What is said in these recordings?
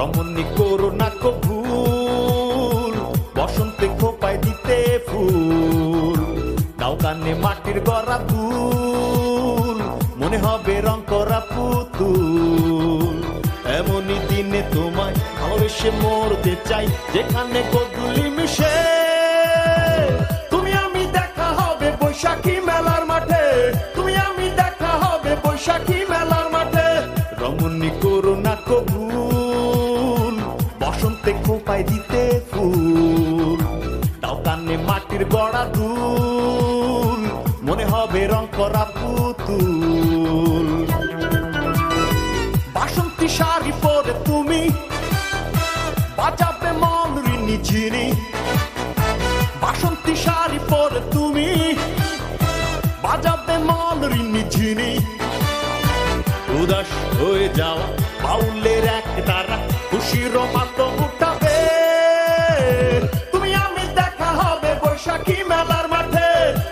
রমণী করো না কো ভুল, বসন্তে খোপায় দিতে ফুল, দাও কানে মাটির গড়া দুল, মনে হবে রং করা পুতুল। এমনই দিনে তোমায় ভালোবেসে মরতে চাই, যেখানে গোধূলি মিশে তুমি আমি দেখা হবে বৈশাখী মেলার মাঠে, তুমি আমি দেখা হবে বৈশাখী মেলার মাঠে। রমণী করো না কো ভুল, বসন্তে খোপায় দিতে ফুল, দাও কানে মাটির গড়া দুল, মনে হবে রং করা পুতুল। বাসন্তী শাড়ি পরে তুমি বাজাবে মলরিনি ঝিরি, বাসন্তী শাড়ি পরে তুমি বাজাবে মলরিনি ঝিরি। উদাস হয়ে যাওয়া বাউলের এক তারা খুশির মাতম উঠাবে, তুমি আমি দেখা হবে বৈশাখী মেলার মাঠে,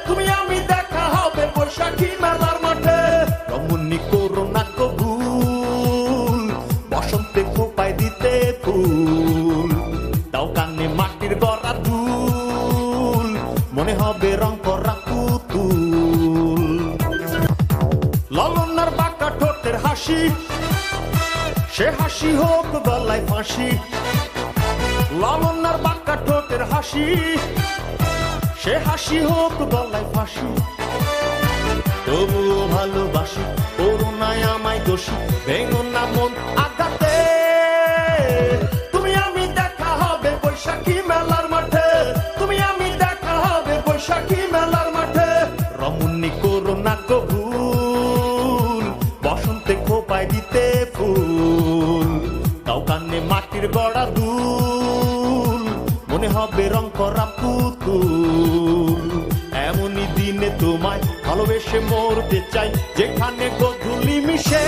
তুমি আমি দেখা হবে বৈশাখী মেলার মাঠে। রমণী করো না কো ভুল, বসন্তে খোপায় দিতে ফুল, দাও কানে মাটির গড়া দুল, মনে হবে রং করা পুতুল। লালনার বাঁকা ঠোঁটের হাসি, সে হাসি হোক গলায় ফাঁসি, লালনার বাঁকা ঠোঁটের হাসি, সে হাসি হোক গলায় ফাঁসি। তবুও ভালোবাসি, করুণায় আমায় দোষী, ভেঙো না মন আঘাতে, তুমি আমি দেখা হবে বৈশাখী মেলার মাঠে, তুমি আমি দেখা হবে বৈশাখী মেলার মাঠে। রমণী করো না কো ভুল, বসন্তে খোপায় দিতে ফুল, দাও কানে মাটির গড়া দুল, মনে হবে রং করা পুতুল। এমনই দিনে তোমায় ভালোবেসে মরতে চাই, যেখানে গোধূলি মিশে